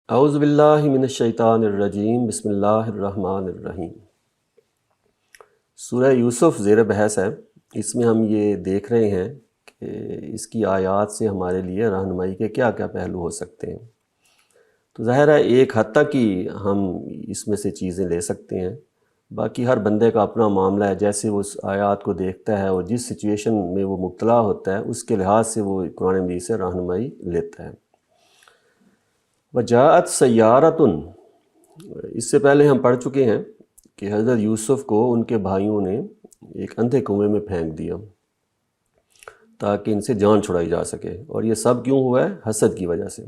اعوذ باللہ من الشیطان الرجیم، بسم اللہ الرحمن الرحیم۔ سورہ یوسف زیر بحث ہے۔ اس میں ہم یہ دیکھ رہے ہیں کہ اس کی آیات سے ہمارے لیے رہنمائی کے کیا کیا پہلو ہو سکتے ہیں۔ تو ظاہر ہے ایک حد تک ہی ہم اس میں سے چیزیں لے سکتے ہیں، باقی ہر بندے کا اپنا معاملہ ہے، جیسے وہ اس آیات کو دیکھتا ہے اور جس سچویشن میں وہ مبتلا ہوتا ہے اس کے لحاظ سے وہ قرآن مجید سے رہنمائی لیتا ہے۔ وجاءت سیارۃ، اس سے پہلے ہم پڑھ چکے ہیں کہ حضرت یوسف کو ان کے بھائیوں نے ایک اندھے کنویں میں پھینک دیا تاکہ ان سے جان چھڑائی جا سکے، اور یہ سب کیوں ہوا ہے؟ حسد کی وجہ سے۔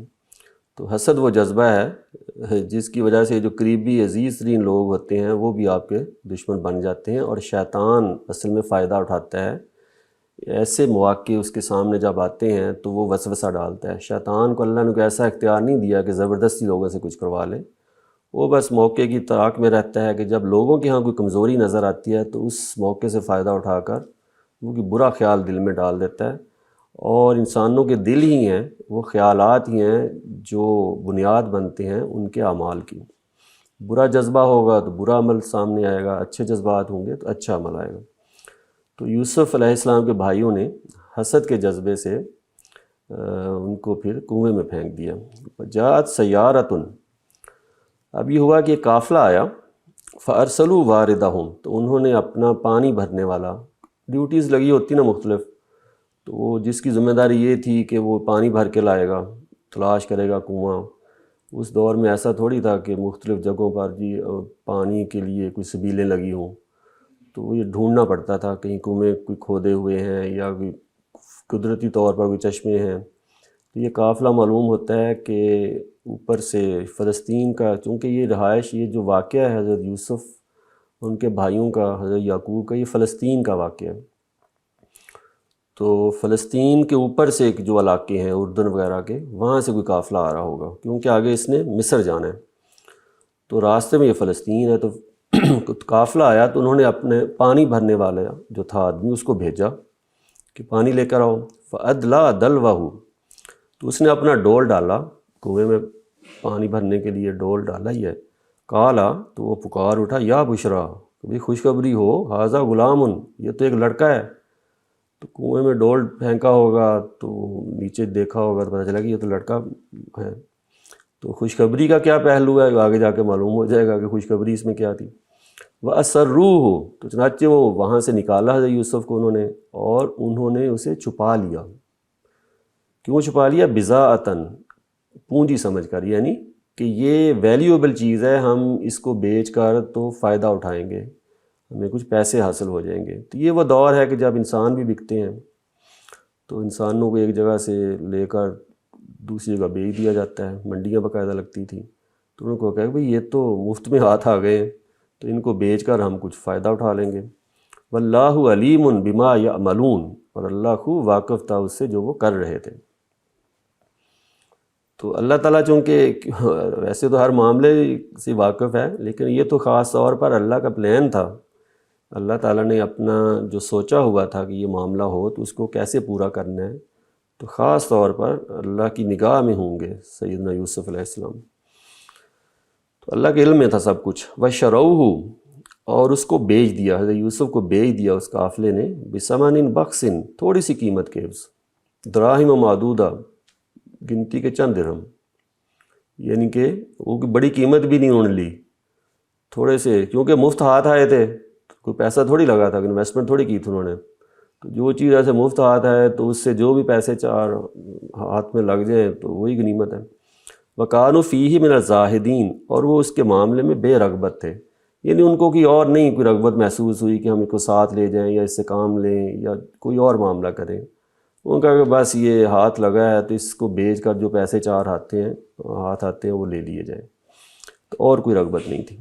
تو حسد وہ جذبہ ہے جس کی وجہ سے جو قریبی عزیز ترین لوگ ہوتے ہیں وہ بھی آپ کے دشمن بن جاتے ہیں، اور شیطان اصل میں فائدہ اٹھاتا ہے۔ ایسے مواقع اس کے سامنے جب آتے ہیں تو وہ وسوسہ ڈالتا ہے۔ شیطان کو اللہ نے کوئی ایسا اختیار نہیں دیا کہ زبردستی لوگوں سے کچھ کروا لے، وہ بس موقع کی تلاش میں رہتا ہے کہ جب لوگوں کے ہاں کوئی کمزوری نظر آتی ہے تو اس موقع سے فائدہ اٹھا کر وہ کوئی برا خیال دل میں ڈال دیتا ہے۔ اور انسانوں کے دل ہی ہیں، وہ خیالات ہی ہیں جو بنیاد بنتے ہیں ان کے اعمال کی۔ برا جذبہ ہوگا تو برا عمل سامنے آئے گا، اچھے جذبات ہوں گے تو اچھا عمل آئے گا۔ تو یوسف علیہ السلام کے بھائیوں نے حسد کے جذبے سے ان کو پھر کنویں میں پھینک دیا۔ جاءت سیارۃ، اب یہ ہوا کہ قافلہ آیا، فارسلوا واردہم، تو انہوں نے اپنا پانی بھرنے والا، ڈیوٹیز لگی ہوتی نا مختلف، تو وہ جس کی ذمہ داری یہ تھی کہ وہ پانی بھر کے لائے گا، تلاش کرے گا کنواں۔ اس دور میں ایسا تھوڑی تھا کہ مختلف جگہوں پر پانی کے لیے کوئی سبیلیں لگی ہوں، تو وہ یہ ڈھونڈنا پڑتا تھا کہیں کنویں کوئی کھودے ہوئے ہیں یا کوئی قدرتی طور پر کوئی چشمے ہیں۔ تو یہ قافلہ معلوم ہوتا ہے کہ اوپر سے فلسطین کا، چونکہ یہ رہائش، یہ جو واقعہ ہے حضرت یوسف ان کے بھائیوں کا، حضرت یعقوب کا، یہ فلسطین کا واقعہ ہے۔ تو فلسطین کے اوپر سے جو علاقے ہیں اردن وغیرہ کے، وہاں سے کوئی قافلہ آ رہا ہوگا، کیونکہ آگے اس نے مصر جانا ہے، تو راستے میں یہ فلسطین ہے۔ تو قافلہ آیا تو انہوں نے اپنے پانی بھرنے والا جو تھا آدمی اس کو بھیجا کہ پانی لے کر آؤ۔ فَأَدْلَىٰ دَلْوَهُ، تو اس نے اپنا ڈول ڈالا کنویں میں، پانی بھرنے کے لیے ڈول ڈالا ہی ہے۔ قالا، تو وہ پکار اٹھا، یا بشرا، بھی خوشخبری ہو، ھذا غلام، یہ تو ایک لڑکا ہے۔ تو کنویں میں ڈول پھینکا ہوگا تو نیچے دیکھا ہوگا تو پتہ چلا کہ یہ تو لڑکا ہے۔ تو خوشخبری کا کیا پہلو ہے آگے جا کے معلوم ہو جائے گا کہ خوشخبری اس میں کیا تھی۔ وَأَسَرُّوهُ، تو چنانچہ وہ وہاں سے نکالا حضرت یوسف کو انہوں نے، اور انہوں نے اسے چھپا لیا۔ کیوں چھپا لیا؟ بِضَاعَةً، پونجی سمجھ کر، یعنی کہ یہ ویلیوبل چیز ہے، ہم اس کو بیچ کر تو فائدہ اٹھائیں گے، ہمیں کچھ پیسے حاصل ہو جائیں گے۔ تو یہ وہ دور ہے کہ جب انسان بھی بکتے ہیں، تو انسانوں کو ایک جگہ سے لے کر دوسری جگہ بیچ دیا جاتا ہے، منڈیاں باقاعدہ لگتی تھیں۔ تو انہوں کو کہا کہ بھئی یہ تو مفت میں ہاتھ آ گئے ہیں، تو ان کو بیچ کر ہم کچھ فائدہ اٹھا لیں گے۔ واللہ علیم بما یعملون، اور اللہ خوب واقف تھا اس سے جو وہ کر رہے تھے۔ تو اللہ تعالیٰ چونکہ ویسے تو ہر معاملے سے واقف ہے، لیکن یہ تو خاص طور پر اللہ کا پلان تھا۔ اللہ تعالیٰ نے اپنا جو سوچا ہوا تھا کہ یہ معاملہ ہو تو اس کو کیسے پورا کرنا ہے، تو خاص طور پر اللہ کی نگاہ میں ہوں گے سیدنا یوسف علیہ السلام۔ تو اللہ کے علم میں تھا سب کچھ۔ وَشَرَوْهُ، اور اس کو بیچ دیا، حضرت یوسف کو بیچ دیا اس قافلے نے، بِثَمَنٍ بَخْسٍ، تھوڑی سی قیمت کے، دراہم معدودہ، گنتی کے چند درہم، یعنی کہ وہ بڑی قیمت بھی نہیں انہوں نے لی، تھوڑے سے، کیونکہ مفت ہاتھ آئے تھے، کوئی پیسہ تھوڑی لگا تھا، انویسٹمنٹ تھوڑی کی تھی انہوں نے۔ تو جو چیز ایسے مفت ہاتھ آئے تو اس سے جو بھی پیسے چار ہاتھ میں لگ جائیں تو وہی غنیمت ہے۔ وَكَانُوا فِيهِ مِنَ الزَّاهِدِينَ، اور وہ اس کے معاملے میں بے رغبت تھے، یعنی ان کو کوئی اور نہیں کوئی رغبت محسوس ہوئی کہ ہم اس کو ساتھ لے جائیں یا اس سے کام لیں یا کوئی اور معاملہ کریں۔ ان کا کہ بس یہ ہاتھ لگا ہے تو اس کو بیچ کر جو پیسے چار ہاتھ آتے ہیں وہ لے لیے جائیں، تو اور کوئی رغبت نہیں تھی۔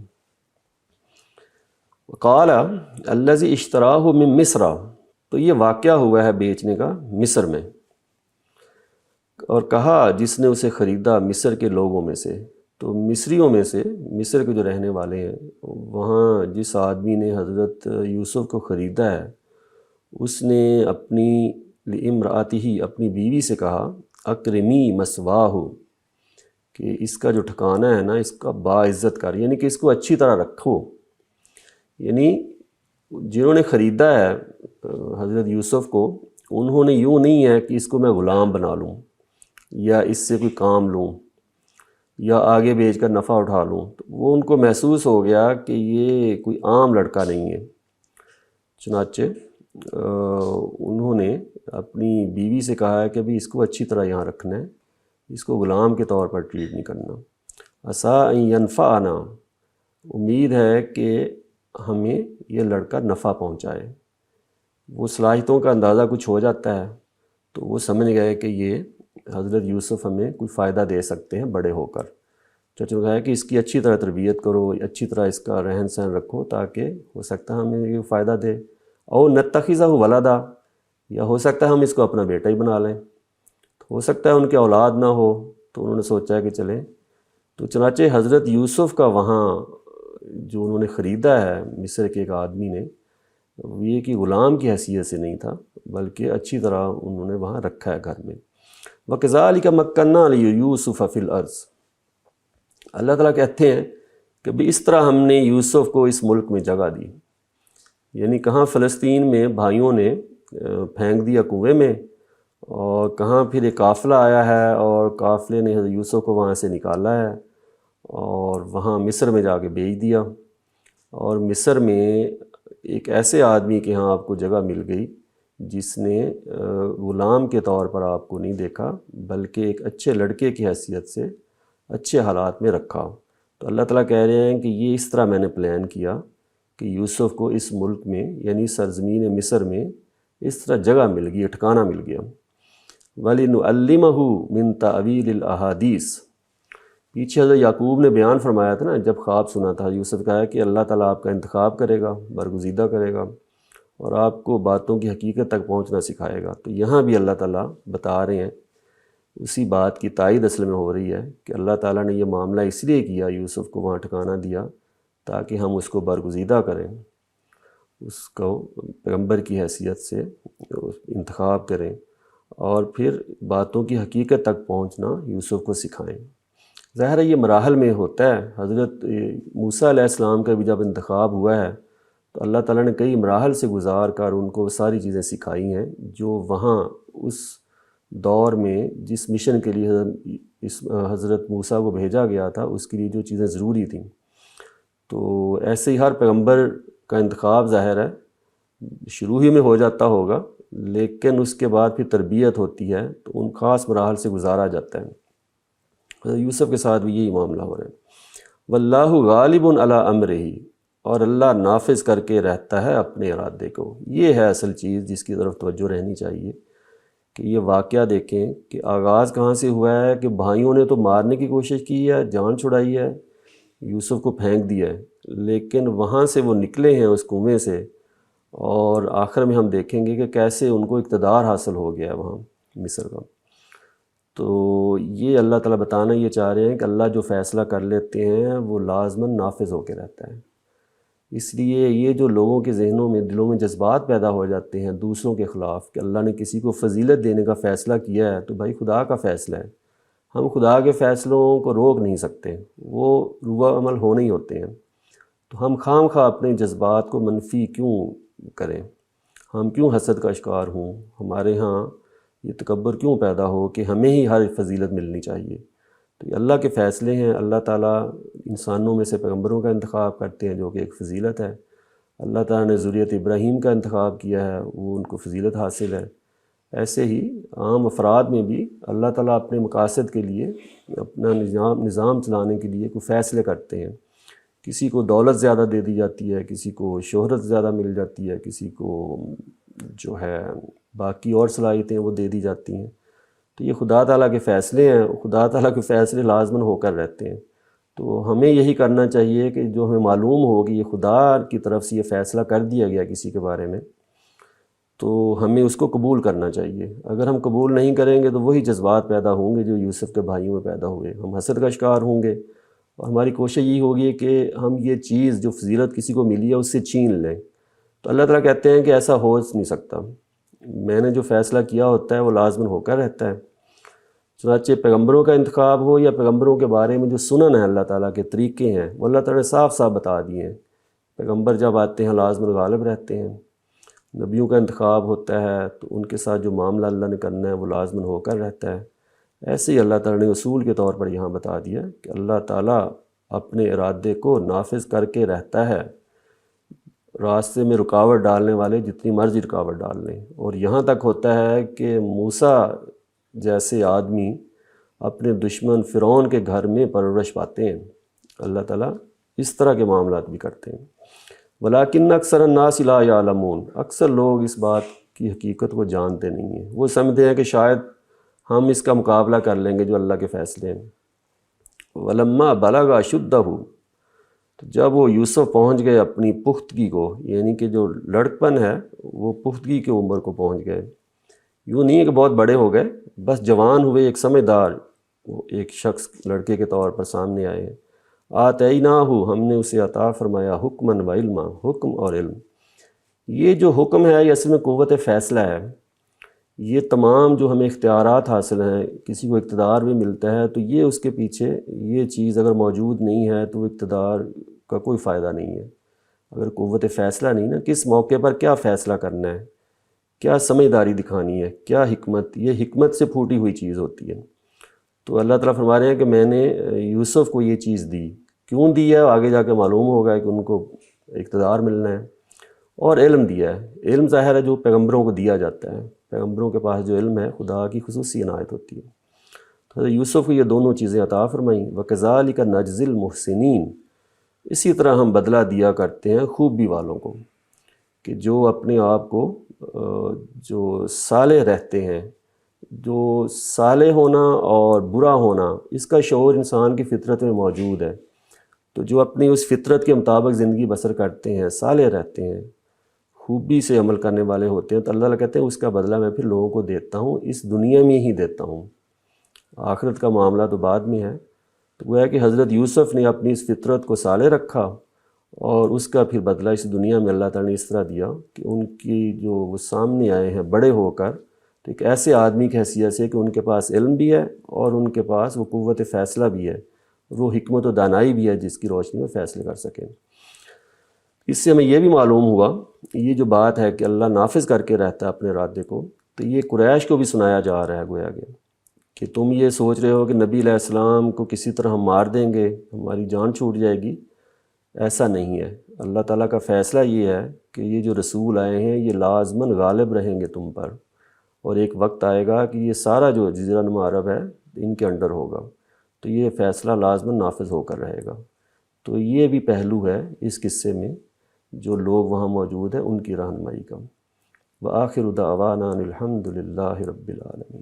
قال الذی اشتراہ من مصر، تو یہ واقعہ ہوا ہے بیچنے کا مصر میں، اور کہا جس نے اسے خریدا مصر کے لوگوں میں سے، تو مصریوں میں سے، مصر کے جو رہنے والے ہیں، وہاں جس آدمی نے حضرت یوسف کو خریدا ہے اس نے اپنی امرأتہ، اپنی بیوی سے کہا، اکرمی مثواہ، کہ اس کا جو ٹھکانہ ہے نا اس کا باعزت کر، یعنی کہ اس کو اچھی طرح رکھو. یعنی جنہوں نے خریدا ہے حضرت یوسف کو، انہوں نے یوں نہیں ہے کہ اس کو میں غلام بنا لوں یا اس سے کوئی کام لوں یا آگے بیچ کر نفع اٹھا لوں. تو وہ ان کو محسوس ہو گیا کہ یہ کوئی عام لڑکا نہیں ہے. چنانچہ انہوں نے اپنی بیوی سے کہا ہے کہ بھی اس کو اچھی طرح یہاں رکھنا ہے، اس کو غلام کے طور پر ٹریٹ نہیں کرنا. عسیٰ ان ینفعنا، امید ہے کہ ہمیں یہ لڑکا نفع پہنچائے. وہ صلاحیتوں کا اندازہ کچھ ہو جاتا ہے تو وہ سمجھ گئے کہ یہ حضرت یوسف ہمیں کوئی فائدہ دے سکتے ہیں بڑے ہو کر. چچا نے کہا کہ اس کی اچھی طرح تربیت کرو، اچھی طرح اس کا رہن سہن رکھو تاکہ ہو سکتا ہے ہمیں یہ فائدہ دے. اور نتخذہ ولدا، یا ہو سکتا ہے ہم اس کو اپنا بیٹا ہی بنا لیں. ہو سکتا ہے ان کے اولاد نہ ہو، تو انہوں نے سوچا کہ چلیں. تو چنانچہ حضرت یوسف کا وہاں جو انہوں نے خریدا ہے مصر کے ایک آدمی نے، یہ کہ غلام کی حیثیت سے نہیں تھا بلکہ اچھی طرح انہوں نے وہاں رکھا ہے گھر میں. وَكَذَلِكَ مَكَّنَّا لِيُوسُفَ فِي الْأَرْضِ، اللہ تعالیٰ کہتے ہیں کہ بھی اس طرح ہم نے یوسف کو اس ملک میں جگہ دی. یعنی کہاں فلسطین میں بھائیوں نے پھینک دیا کنویں میں، اور کہاں پھر ایک قافلہ آیا ہے اور قافلے نے حضرت یوسف کو وہاں سے نکالا ہے اور وہاں مصر میں جا کے بیچ دیا. اور مصر میں ایک ایسے آدمی کے ہاں آپ کو جگہ مل گئی جس نے غلام کے طور پر آپ کو نہیں دیکھا بلکہ ایک اچھے لڑکے کی حیثیت سے اچھے حالات میں رکھا. تو اللہ تعالیٰ کہہ رہے ہیں کہ یہ اس طرح میں نے پلان کیا کہ یوسف کو اس ملک میں یعنی سرزمین مصر میں اس طرح جگہ مل گئی، ٹھکانہ مل گیا. وَلِنُعَلِّمَهُ مِن تَأْوِيلِ الْأَحَادِيثِ، پیچھے حضرت یعقوب نے بیان فرمایا تھا نا جب خواب سنا تھا یوسف کا، ہے کہ اللہ تعالیٰ آپ کا انتخاب کرے گا، برگزیدہ کرے گا اور آپ کو باتوں کی حقیقت تک پہنچنا سکھائے گا. تو یہاں بھی اللہ تعالیٰ بتا رہے ہیں، اسی بات کی تائید اصل میں ہو رہی ہے کہ اللہ تعالیٰ نے یہ معاملہ اس لیے کیا، یوسف کو وہاں ٹھکانہ دیا تاکہ ہم اس کو برگزیدہ کریں، اس کو پیغمبر کی حیثیت سے انتخاب کریں اور پھر باتوں کی حقیقت تک پہنچنا یوسف کو سکھائیں. ظاہر ہے یہ مراحل میں ہوتا ہے. حضرت موسیٰ علیہ السلام کا بھی جب انتخاب ہوا ہے تو اللہ تعالیٰ نے کئی مراحل سے گزار کر ان کو ساری چیزیں سکھائی ہیں جو وہاں اس دور میں جس مشن کے لیے حضرت موسیٰ کو بھیجا گیا تھا اس کے لیے جو چیزیں ضروری تھیں. تو ایسے ہی ہر پیغمبر کا انتخاب ظاہر ہے شروع ہی میں ہو جاتا ہوگا، لیکن اس کے بعد پھر تربیت ہوتی ہے تو ان خاص مراحل سے گزارا جاتا ہے. یوسف کے ساتھ بھی یہی معاملہ ہو رہا ہے. واللہ غالب علی امرہ، اور اللہ نافذ کر کے رہتا ہے اپنے ارادے کو. یہ ہے اصل چیز جس کی طرف توجہ رہنی چاہیے کہ یہ واقعہ دیکھیں کہ آغاز کہاں سے ہوا ہے کہ بھائیوں نے تو مارنے کی کوشش کی ہے، جان چھڑائی ہے، یوسف کو پھینک دیا ہے، لیکن وہاں سے وہ نکلے ہیں اس کنویں سے، اور آخر میں ہم دیکھیں گے کہ کیسے ان کو اقتدار حاصل ہو گیا ہے وہاں مصر کا. تو یہ اللہ تعالیٰ بتانا یہ چاہ رہے ہیں کہ اللہ جو فیصلہ کر لیتے ہیں وہ لازماً نافذ ہو کے رہتا ہے. اس لیے یہ جو لوگوں کے ذہنوں میں دلوں میں جذبات پیدا ہو جاتے ہیں دوسروں کے خلاف کہ اللہ نے کسی کو فضیلت دینے کا فیصلہ کیا ہے، تو بھائی خدا کا فیصلہ ہے، ہم خدا کے فیصلوں کو روک نہیں سکتے، وہ روح عمل ہونے ہی ہوتے ہیں. تو ہم خام خواہ اپنے جذبات کو منفی کیوں کریں، ہم کیوں حسد کا شکار ہوں، ہمارے ہاں یہ تکبر کیوں پیدا ہو کہ ہمیں ہی ہر فضیلت ملنی چاہیے. تو یہ اللہ کے فیصلے ہیں. اللہ تعالیٰ انسانوں میں سے پیغمبروں کا انتخاب کرتے ہیں جو کہ ایک فضیلت ہے. اللہ تعالیٰ نے ذریت ابراہیم کا انتخاب کیا ہے، وہ ان کو فضیلت حاصل ہے. ایسے ہی عام افراد میں بھی اللہ تعالیٰ اپنے مقاصد کے لیے اپنا نظام چلانے کے لیے کوئی فیصلے کرتے ہیں. کسی کو دولت زیادہ دے دی جاتی ہے، کسی کو شہرت زیادہ مل جاتی ہے، کسی کو جو ہے باقی اور صلاحیتیں وہ دے دی جاتی ہیں. تو یہ خدا تعالیٰ کے فیصلے ہیں، خدا تعالیٰ کے فیصلے لازماً ہو کر رہتے ہیں. تو ہمیں یہی کرنا چاہیے کہ جو ہمیں معلوم ہو کہ یہ خدا کی طرف سے یہ فیصلہ کر دیا گیا کسی کے بارے میں، تو ہمیں اس کو قبول کرنا چاہیے. اگر ہم قبول نہیں کریں گے تو وہی جذبات پیدا ہوں گے جو یوسف کے بھائیوں میں پیدا ہوئے. ہم حسد کا شکار ہوں گے اور ہماری کوشش یہی ہوگی کہ ہم یہ چیز جو فضیلت کسی کو ملی ہے اس سے چھین لیں. تو اللہ تعالیٰ کہتے ہیں کہ ایسا ہو نہیں سکتا، میں نے جو فیصلہ کیا ہوتا ہے وہ لازماً ہو کر رہتا ہے. چنانچہ پیغمبروں کا انتخاب ہو یا پیغمبروں کے بارے میں جو سنن ہے اللہ تعالیٰ کے طریقے ہیں، وہ اللہ تعالیٰ نے صاف صاف بتا دیے ہیں۔ پیغمبر جب آتے ہیں لازماً غالب رہتے ہیں، نبیوں کا انتخاب ہوتا ہے تو ان کے ساتھ جو معاملہ اللہ نے کرنا ہے وہ لازماً ہو کر رہتا ہے۔ ایسے ہی اللہ تعالیٰ نے اصول کے طور پر یہاں بتا دیا کہ اللہ تعالیٰ اپنے ارادے کو نافذ کر کے رہتا ہے، راستے میں رکاوٹ ڈالنے والے جتنی مرضی رکاوٹ ڈال لیں۔ اور یہاں تک ہوتا ہے کہ موسیٰ جیسے آدمی اپنے دشمن فرعون کے گھر میں پرورش پاتے ہیں، اللہ تعالیٰ اس طرح کے معاملات بھی کرتے ہیں۔ ولیکن اکثر الناس لا یعلمون، اکثر لوگ اس بات کی حقیقت کو جانتے نہیں ہیں۔ وہ سمجھتے ہیں کہ شاید ہم اس کا مقابلہ کر لیں گے جو اللہ کے فیصلے ہیں۔ ولما بلغ اشدہ، تو جب وہ یوسف پہنچ گئے اپنی پختگی کو، یعنی کہ جو لڑکپن ہے وہ پختگی کی عمر کو پہنچ گئے، یوں نہیں ہے کہ بہت بڑے ہو گئے، بس جوان ہوئے، ایک سمجھدار ایک شخص لڑکے کے طور پر سامنے آئے ہیں۔ آتیناہ، ہم نے اسے عطا فرمایا حکماً و علما، حکم اور علم۔ یہ جو حکم ہے یہ اصل میں قوت فیصلہ ہے۔ یہ تمام جو ہمیں اختیارات حاصل ہیں، کسی کو اقتدار بھی ملتا ہے تو یہ اس کے پیچھے یہ چیز اگر موجود نہیں ہے تو اقتدار کا کوئی فائدہ نہیں ہے۔ اگر قوت فیصلہ نہیں نا، کس موقع پر کیا فیصلہ کرنا ہے، کیا سمجھداری دکھانی ہے، کیا حکمت، یہ حکمت سے پھوٹی ہوئی چیز ہوتی ہے۔ تو اللہ تعالیٰ فرما رہے ہیں کہ میں نے یوسف کو یہ چیز دی، کیوں دی ہے آگے جا کے معلوم ہوگا کہ ان کو اقتدار ملنا ہے، اور علم دیا ہے۔ علم ظاہر ہے جو پیغمبروں کو دیا جاتا ہے، پیغمبروں کے پاس جو علم ہے خدا کی خصوصی عنایت ہوتی ہے۔ تو حضرت یوسف کو یہ دونوں چیزیں عطا فرمائیں۔ وَكَذَلِكَ نَجْزِي الْمُحْسِنِينَ، اسی طرح ہم بدلہ دیا کرتے ہیں خوبی والوں کو، کہ جو اپنے آپ کو جو صالح رہتے ہیں، جو صالح ہونا اور برا ہونا اس کا شعور انسان کی فطرت میں موجود ہے، تو جو اپنی اس فطرت کے مطابق زندگی بسر کرتے ہیں، صالح رہتے ہیں، خوبی سے عمل کرنے والے ہوتے ہیں، تو اللہ تعالیٰ کہتے ہیں اس کا بدلہ میں پھر لوگوں کو دیتا ہوں، اس دنیا میں ہی دیتا ہوں، آخرت کا معاملہ تو بعد میں ہے۔ تو وہ ہے کہ حضرت یوسف نے اپنی اس فطرت کو صالح رکھا، اور اس کا پھر بدلہ اس دنیا میں اللہ تعالیٰ نے اس طرح دیا کہ ان کی جو وہ سامنے آئے ہیں بڑے ہو کر، تو ایک ایسے آدمی کی حیثیت سے کہ ان کے پاس علم بھی ہے اور ان کے پاس وہ قوت فیصلہ بھی ہے، وہ حکمت و دانائی بھی ہے جس کی روشنی میں فیصلے کر سکیں۔ اس سے ہمیں یہ بھی معلوم ہوا، یہ جو بات ہے کہ اللہ نافذ کر کے رہتا ہے اپنے ارادے کو، تو یہ قریش کو بھی سنایا جا رہا ہے گویا کہ تم یہ سوچ رہے ہو کہ نبی علیہ السلام کو کسی طرح ہم مار دیں گے، ہماری جان چھوٹ جائے گی، ایسا نہیں ہے۔ اللہ تعالیٰ کا فیصلہ یہ ہے کہ یہ جو رسول آئے ہیں یہ لازماً غالب رہیں گے تم پر، اور ایک وقت آئے گا کہ یہ سارا جو جزیرہ نما عرب ہے ان کے انڈر ہوگا، تو یہ فیصلہ لازماً نافذ ہو کر رہے گا۔ تو یہ بھی پہلو ہے اس قصے میں جو لوگ وہاں موجود ہیں ان کی رہنمائی کا۔ وآخر دعوانا الحمد للہ رب العالمین۔